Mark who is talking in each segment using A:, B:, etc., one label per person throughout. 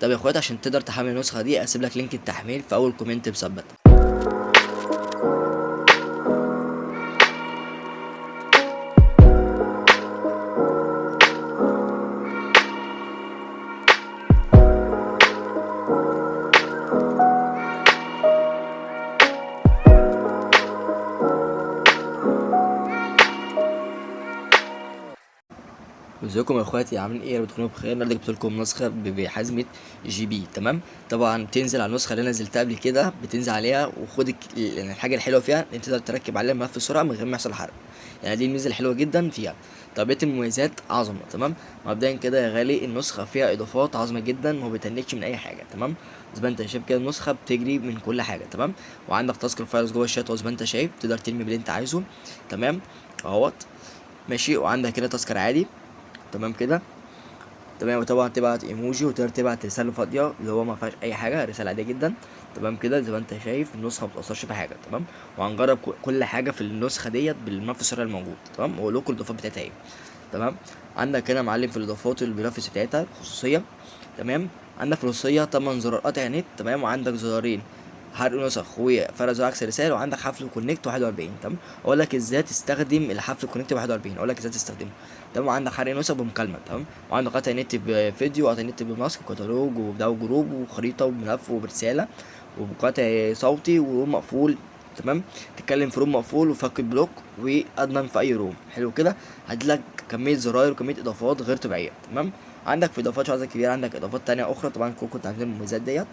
A: طب يا اخوات عشان تقدر تحمل النسخه دي اسيب لك لينك التحميل في اول كومنت مثبت. ازيكم يا اخواتي عاملين ايه؟ يا رب تكونوا بخير. النهارده جبت لكم نسخه بحزمه جي بي. تمام، طبعا بتنزل على النسخه اللي انا نزلتها قبل كده، بتنزل عليها وخد يعني الحاجه الحلوه فيها ان انت تقدر تركب عليها ملف السرعه من غير ما يحصل حرق، يعني دي الميزه الحلوه جدا فيها. طب بقيه المميزات عظمه. تمام، مبدئيا كده يا غالي النسخه فيها اضافات عظمه جدا وما بتنكش من اي حاجه. تمام، زي ما انت شايف كده النسخه بتجري من كل حاجه. تمام، وعندك تاسك فايلز جوه الشات وزي ما انت شايف تقدر ترمي باللي انت عايزه. تمام اهوت ماشي، وعندك هنا تاسكر عادي. تمام كده تمام، وطبعا تبعت ايموجي وتقدر تبعت رساله فاضيه اللي هو ما فيهاش اي حاجه، رساله عاديه جدا. تمام كده زي ما انت شايف النسخه ما بتاثرش في حاجه. تمام، وهنجرب كل حاجه في النسخه ديت بالملف السرعي الموجود. تمام، واقول لكم الاضافات بتاعتها ايه. تمام، عندك هنا معلم في الاضافات الجرافيكس بتاعتها خصوصيه. تمام، عندك خصوصيه 8 زرار قطع نت. تمام، وعندك زرارين حرق نسخ وفرز عكس رسائل، وعندك حفل كونكت 41. تمام، اقول لك ازاي تستخدم الحفل كونكت 41، اقول لك ازاي تستخدمه. تمام، وعندك حرق نسخ بمكالمه. تمام، وعندك قطع نت بفيديو وقطع نت بماسك وكتالوج وبداو جروب وخريطه وملف وبرساله وقطع صوتي وروم مقفول. تمام، تتكلم في روم مقفول وفك البلوك وادمن في اي روم. حلو كده، هديلك كميه زراير وكميه اضافات غير طبيعيه. تمام، عندك في اضافات شغله كبيره، عندك اضافات تانية اخرى طبعا كنت عارفين المميزات ديت.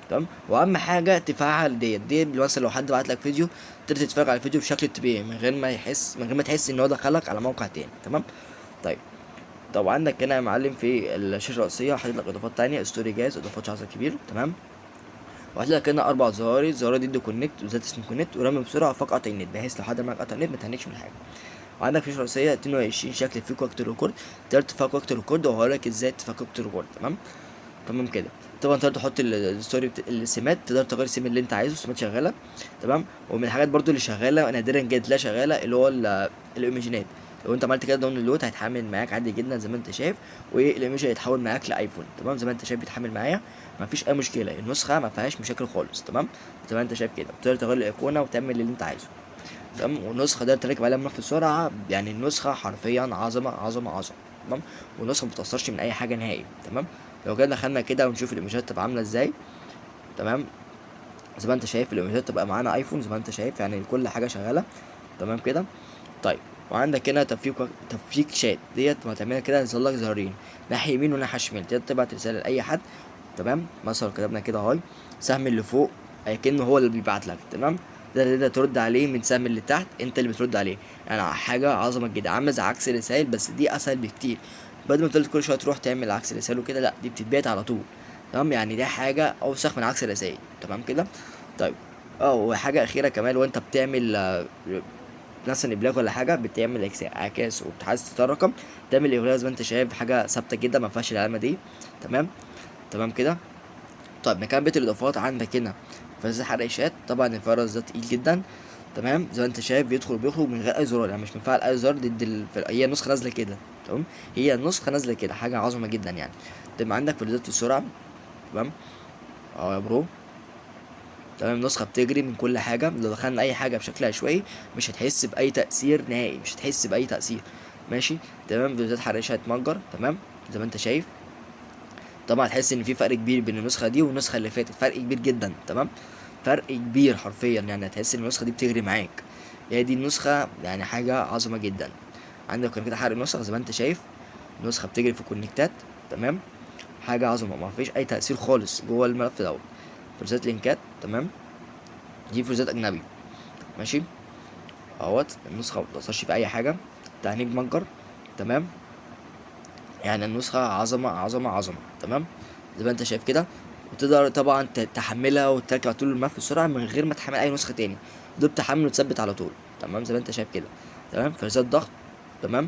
A: تمام، واهم حاجه تفعل دي مثلا لو حد بعت لك فيديو تقدر تتفرج على الفيديو بشكل طبيعي من غير ما تحس ان هو دخلك على موقع تاني. تمام، طيب طب عندك هنا يا معلم في الشاشه الرئيسيه حاطط لك اضافات تانية، ستوري جاز، اضافات شخص كبير. تمام، وحاطط لك هنا 4 زراير، الزرار دي كونكت وذات اسم كونكت ورمي بسرعه فقط قطع النت، بحيث لو حد معاك قطع النت ما تهنكش من حاجه. وعندك في رئيسيه 22 شكل فيك وقت الريكورد، تقدر تفك وقت الريكورد وهقول لك ازاي تفك وقت الريكورد. تمام كده، طبعا تقدر تحط الستوري السمات، تقدر تغير السم اللي انت عايزه، السمات شغاله. تمام، ومن الحاجات برضو اللي شغاله نادرا جدا لا شغاله اللي هو الايموجينات. لو انت عملت كده داونلود هيتحمل معاك عادي جدا زي ما انت شايف، والايموجي هيتحول معاك لايفون. تمام، زي ما انت شايف بيتحمل معايا مفيش اي مشكله، النسخه ما فيهاش مشاكل خالص. تمام، زي ما انت شايف كده تقدر تغير الايقونه وتعمل اللي انت عايزه. تمام، والنسخه ده تركب عليها ملف السرعه، يعني النسخه حرفيا عظمه عظمه عظمه. تمام، والنسخه ما بتاثرش من اي حاجه نهائي. تمام، لو كده دخلنا كده ونشوف الايموجيات تبقى عامله ازاي. تمام، زي ما انت شايف الايموجيات تبقى معانا ايفون زي ما انت شايف، يعني كل حاجه شغاله. تمام كده، طيب وعندك هنا تفكيك شات ديت، ما تعملها كده هيظهر لك زرارين ناحيه يمين وناحيه شمال، تقدر تبعت رساله لاي حد. تمام، مثلا كتبنا كده هاي، سهم اللي فوق كأنه هو اللي بيبعت لك. تمام، ده ترد عليه من سهم اللي تحت انت اللي بترد عليه، يعني حاجه عظمه جدا، عامله زي عكس الرسائل بس دي اسهل بكتير. بدل ما تفضل كل شويه تروح تعمل عكس الرسائل وكده، لا دي بتتبعت على طول. تمام، يعني دي حاجه اوسخ من عكس الرسائل. تمام كده، طيب وحاجه اخيره كمان، لو انت بتعمل مثلا ابلاغ ولا حاجه، بتعمل اعكاس وبتحدث الرقم، تعمل اغلاق زي ما انت شايف، حاجه ثابته جدا ما فيهاش العلامه دي. تمام، تمام كده، طيب مكان بيت الاضافات عندك هنا فرز حرق شات، طبعا الفرز ده تقيل جدا. تمام، زي ما انت شايف بيدخل وبيخرج من غير اي زرار، يعني مش مفعل اي زرار ضد هي النسخه نازله كده. تمام، هي النسخه نازله كده، حاجه عظمه جدا يعني. تمام، عندك فرزات السرعه. تمام يا برو. تمام، النسخه بتجري من كل حاجه، لو دخلنا اي حاجه بشكل عشوائي مش هتحس باي تاثير نهائي، مش هتحس باي تاثير. ماشي، تمام، فيديوهات حرقشه هتمجر. تمام، زي ما انت شايف طبعا هتحس ان في فرق كبير بين النسخه دي والنسخه اللي فاتت، فرق كبير جدا. تمام، فرق كبير حرفيا، يعني هتحس ان النسخه دي بتجري معاك، هي دي النسخه يعني حاجه عظمه جدا. عندك كده حرق نسخ زي ما انت شايف، النسخه بتجري في الكونكتات. تمام، حاجه عظمه ما فيش اي تاثير خالص جوه الملف دوت. فرزات لينكات. تمام، دي فرزات اجنبي. ماشي اهوت، النسخه ما بتاثرش في اي حاجه، تهنيج متجر. تمام، يعني النسخه عظمه عظمه عظمه. تمام، زي ما انت شايف كده، وتقدر طبعا تحملها وتركب على طول الملف السرعه من غير ما تحمل اي نسخه تاني، دول تحمل وتثبت على طول. تمام، زي ما انت شايف كده. تمام، فرزات ضغط. تمام،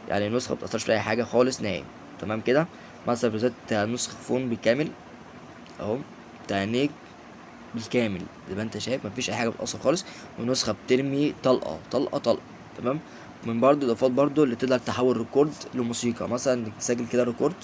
A: يعني النسخه ما بتاثرش في اي حاجه خالص نهائي. تمام كده، مثلا فرزات نسخه فون بالكامل اهو، تهنيج بالكامل زي ما انت شايف، مفيش اي حاجه بتاثر خالص، والنسخه بترمي طلقه طلقه طلقه. تمام، من برضو اضافات برضو اللي تقدر تحول ريكورد لموسيقى، مثلا تسجل كده ريكورد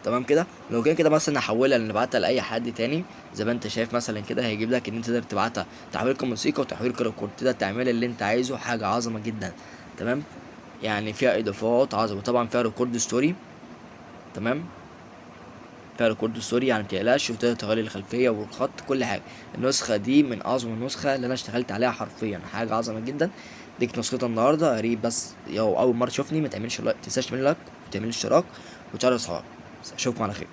A: تمام كده. لو جينا كده مثلا نحولها نبعتها لاي حد تاني زي ما انت شايف مثلا كده، هيجيب لك ان انت تقدر تبعتها تحويل كموسيقى وتحويل كريكورد، تقدر تعمل اللي انت عايزه، حاجه عظمه جدا. تمام. يعني فيها اضافات عظمه، طبعا فيها ريكورد ستوري. تمام. فيها ريكورد ستوري يعني متقلقش، وتقدر تغير الخلفيه والخط كل حاجه. النسخه دي من اعظم النسخه اللي انا اشتغلت عليها حرفيا، حاجه عظمه جدا. ديك نسختها النهارده، قريب بس لو اول مره تشوفني ما تعملش لايك، تنساش تعمل لايك وتعمل اشتراك وتشارك اصحابك. اشوفكم على خير.